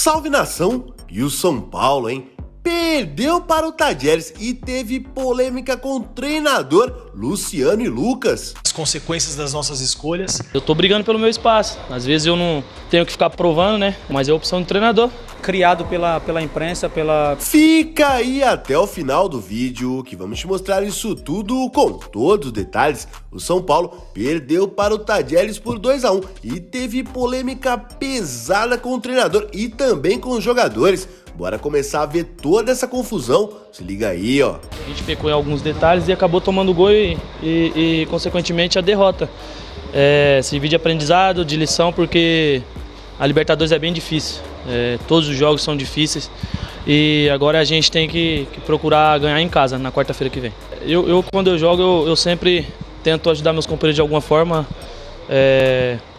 Salve nação! E o São Paulo, hein? Perdeu para o Tadieres e teve polêmica com o treinador Luciano e Lucas. As consequências das nossas escolhas. Eu tô brigando pelo meu espaço. Às vezes eu não tenho que ficar provando, né? Mas é a opção do treinador. Criado pela imprensa, Fica aí até o final do vídeo que vamos te mostrar isso tudo com todos os detalhes. O São Paulo perdeu para o Tadieres por 2-1 e teve polêmica pesada com o treinador e também com os jogadores. Bora começar a ver toda essa confusão. Se liga aí, ó. A gente pecou em alguns detalhes e acabou tomando gol e consequentemente, a derrota. Servir de aprendizado, de lição, porque a Libertadores é bem difícil. Todos os jogos são difíceis e agora a gente tem que procurar ganhar em casa na quarta-feira que vem. Quando eu jogo, eu sempre tento ajudar meus companheiros de alguma forma.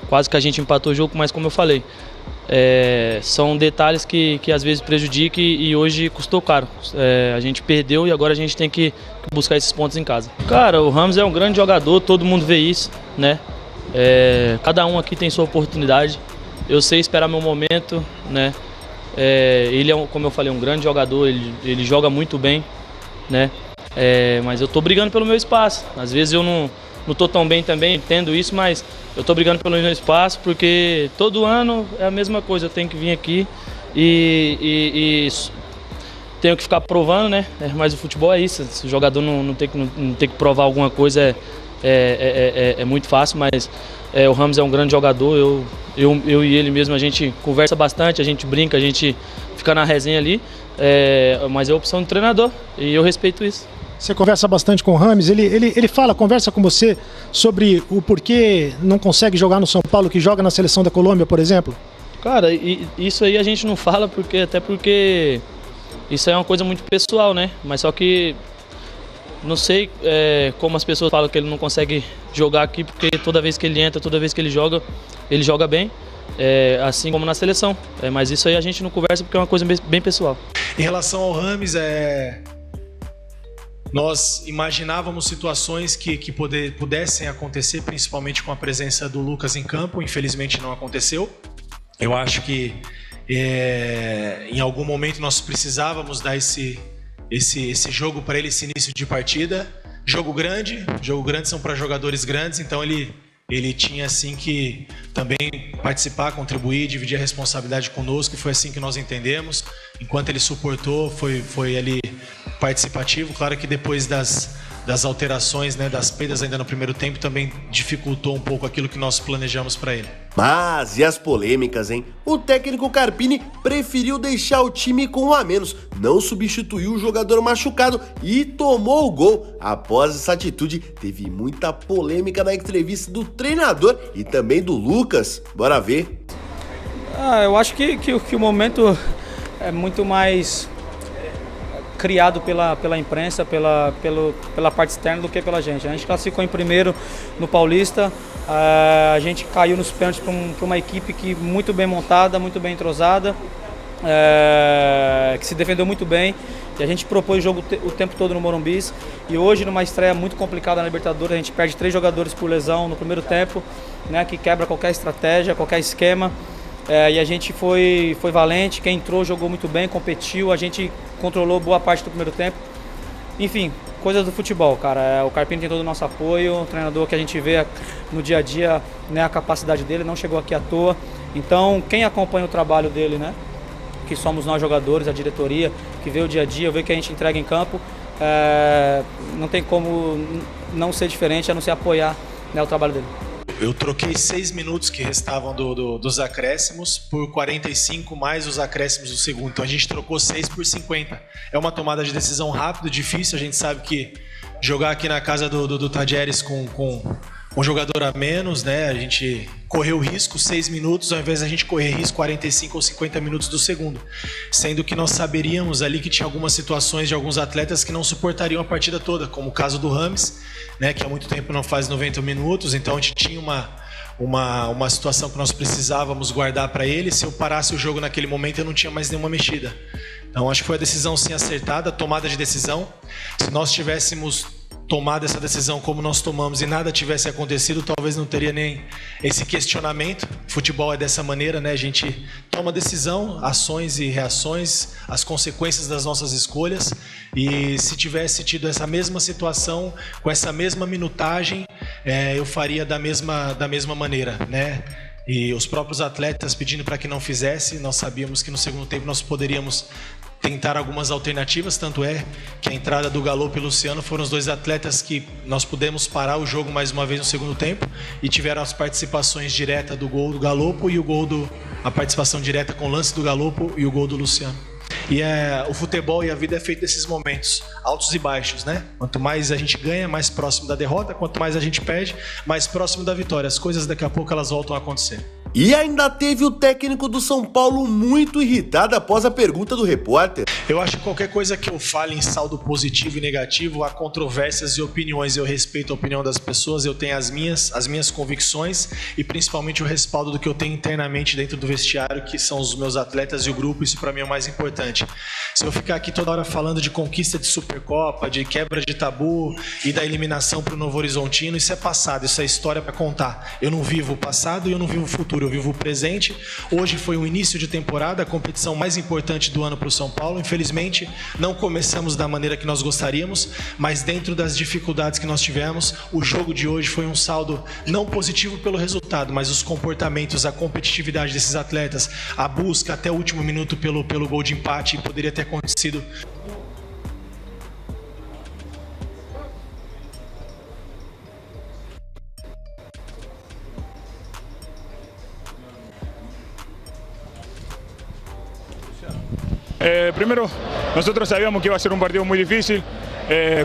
Quase que a gente empatou o jogo, mas como eu falei, são detalhes que às vezes prejudicam e hoje custou caro. A gente perdeu e agora a gente tem que buscar esses pontos em casa. Cara, o Ramos é um grande jogador, todo mundo vê isso, né? Cada um aqui tem sua oportunidade. Eu sei esperar meu momento, né? Ele é, como eu falei, um grande jogador, ele joga muito bem, né? Mas eu tô brigando pelo meu espaço. Às vezes eu não tô tão bem também, entendo isso, mas eu tô brigando pelo meu espaço porque todo ano é a mesma coisa. Eu tenho que vir aqui e tenho que ficar provando, né? Mas o futebol é isso. Se o jogador não tem que provar alguma coisa, é muito fácil, mas o Ramos é um grande jogador. Eu e ele mesmo, a gente conversa bastante, a gente brinca, a gente fica na resenha ali, mas é a opção do treinador e eu respeito isso. Você conversa bastante com o Ramos, ele conversa com você sobre o porquê não consegue jogar no São Paulo, que joga na seleção da Colômbia, por exemplo? Cara, isso aí a gente não fala porque isso aí é uma coisa muito pessoal, né? Mas só que não sei como as pessoas falam que ele não consegue jogar aqui, porque toda vez que ele entra, toda vez que ele joga bem, assim como na seleção. Mas isso aí a gente não conversa porque é uma coisa bem pessoal. Em relação ao Ramos, nós imaginávamos situações que pudessem acontecer, principalmente com a presença do Lucas em campo. Infelizmente não aconteceu. Eu acho que em algum momento nós precisávamos dar esse jogo para ele, esse início de partida. Jogo grande são para jogadores grandes, então ele tinha assim que também participar, contribuir, dividir a responsabilidade conosco, e foi assim que nós entendemos. Enquanto ele suportou, foi ali participativo. Claro que depois das alterações, né, das perdas ainda no primeiro tempo, também dificultou um pouco aquilo que nós planejamos para ele. Mas e as polêmicas, hein? O técnico Carpini preferiu deixar o time com um a menos, não substituiu o jogador machucado e tomou o gol. Após essa atitude, teve muita polêmica na entrevista do treinador e também do Lucas. Bora ver. Eu acho que o momento é muito mais criado pela imprensa, pela parte externa do que pela gente. A gente classificou em primeiro no Paulista, a gente caiu nos pênaltis para uma equipe muito bem montada, muito bem entrosada, que se defendeu muito bem, e a gente propôs o jogo o tempo todo no Morumbi. E hoje, numa estreia muito complicada na Libertadores, a gente perde 3 jogadores por lesão no primeiro tempo, né, que quebra qualquer estratégia, qualquer esquema. E a gente foi valente, quem entrou jogou muito bem, competiu, a gente controlou boa parte do primeiro tempo. Enfim, coisas do futebol, cara. O Carpini tem todo o nosso apoio, o treinador que a gente vê no dia a dia, né, a capacidade dele, não chegou aqui à toa. Então, quem acompanha o trabalho dele, né, que somos nós jogadores, a diretoria, que vê o dia a dia, vê o que a gente entrega em campo, não tem como não ser diferente, a não ser apoiar, né, o trabalho dele. Eu troquei 6 minutos que restavam dos acréscimos por 45 mais os acréscimos do segundo. Então a gente trocou 6 por 50. É uma tomada de decisão rápida, difícil. A gente sabe que jogar aqui na casa do Tadieres com um jogador a menos, né? A gente correu risco 6 minutos, ao invés da gente correr risco 45 ou 50 minutos do segundo. Sendo que nós saberíamos ali que tinha algumas situações de alguns atletas que não suportariam a partida toda, como o caso do Ramos, né, que há muito tempo não faz 90 minutos, então a gente tinha uma situação que nós precisávamos guardar para ele. Se eu parasse o jogo naquele momento, eu não tinha mais nenhuma mexida. Então acho que foi a decisão sim acertada, a tomada de decisão. Se nós tivéssemos tomado essa decisão como nós tomamos e nada tivesse acontecido, talvez não teria nem esse questionamento. Futebol é dessa maneira, né? A gente toma decisão, ações e reações, as consequências das nossas escolhas. E se tivesse tido essa mesma situação, com essa mesma minutagem, eu faria da mesma maneira, né? E os próprios atletas pedindo para que não fizesse, nós sabíamos que no segundo tempo nós poderíamos tentar algumas alternativas, tanto é que a entrada do Galopo e Luciano foram os 2 atletas que nós pudemos parar o jogo mais uma vez no segundo tempo e tiveram as participações diretas do gol do Galopo e a participação direta com o lance do Galopo e o gol do Luciano. E o futebol e a vida é feito desses momentos, altos e baixos, né? Quanto mais a gente ganha, mais próximo da derrota, quanto mais a gente perde, mais próximo da vitória. As coisas daqui a pouco elas voltam a acontecer. E ainda teve o técnico do São Paulo muito irritado após a pergunta do repórter. Eu acho que qualquer coisa que eu fale em saldo positivo e negativo, há controvérsias e opiniões. Eu respeito a opinião das pessoas, eu tenho as minhas convicções e principalmente o respaldo do que eu tenho internamente dentro do vestiário, que são os meus atletas e o grupo. Isso para mim é o mais importante. Se eu ficar aqui toda hora falando de conquista de Supercopa, de quebra de tabu e da eliminação para o Novo Horizontino, isso é passado, isso é história para contar. Eu não vivo o passado e eu não vivo o futuro. Eu vivo o presente. Hoje foi o início de temporada, a competição mais importante do ano para o São Paulo. Infelizmente, não começamos da maneira que nós gostaríamos, mas dentro das dificuldades que nós tivemos, o jogo de hoje foi um saldo não positivo pelo resultado, mas os comportamentos, a competitividade desses atletas, a busca até o último minuto pelo gol de empate, poderia ter acontecido. Primero, nosotros sabíamos que iba a ser un partido muy difícil.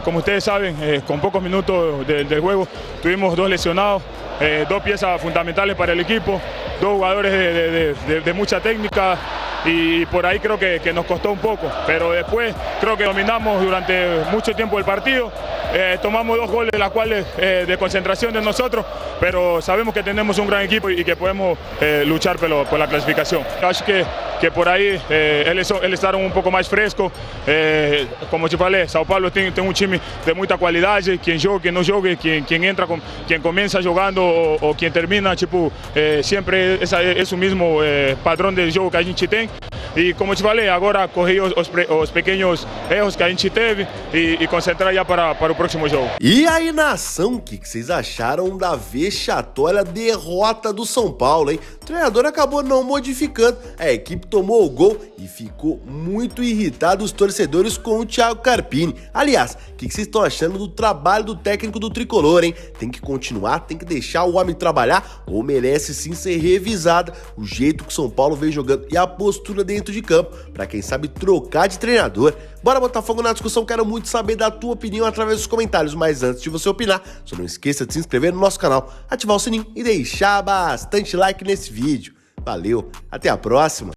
Como ustedes saben, con pocos minutos del juego tuvimos 2 lesionados, 2 piezas fundamentales para el equipo, 2 jugadores de mucha técnica y por ahí creo que nos costó un poco. Pero después creo que dominamos durante mucho tiempo el partido. Tomamos 2 goles, las cuales de concentración de nosotros, pero sabemos que tenemos un gran equipo y que podemos luchar por la clasificación. Acho que por aí eles estavam um pouco mais frescos. Como te falei, São Paulo tem um time de muita qualidade. Quem joga, quem não joga, quem entra, quem começa jogando ou quem termina, sempre esse mesmo padrão de jogo que a gente tem. E como te falei, agora corrigir os pequenos erros que a gente teve e concentrar já para o próximo jogo. E aí, nação, o que vocês acharam da vexatória derrota do São Paulo, hein? O treinador acabou não modificando, a equipe tomou o gol e ficou muito irritado os torcedores com o Thiago Carpini. Aliás, o que vocês estão achando do trabalho do técnico do Tricolor, hein? Tem que continuar, tem que deixar o homem trabalhar ou merece sim ser revisada o jeito que o São Paulo vem jogando e a postura dentro de campo, pra quem sabe trocar de treinador. Bora botar fogo na discussão, quero muito saber da tua opinião através dos comentários, mas antes de você opinar, só não esqueça de se inscrever no nosso canal, ativar o sininho e deixar bastante like nesse vídeo. Valeu, até a próxima!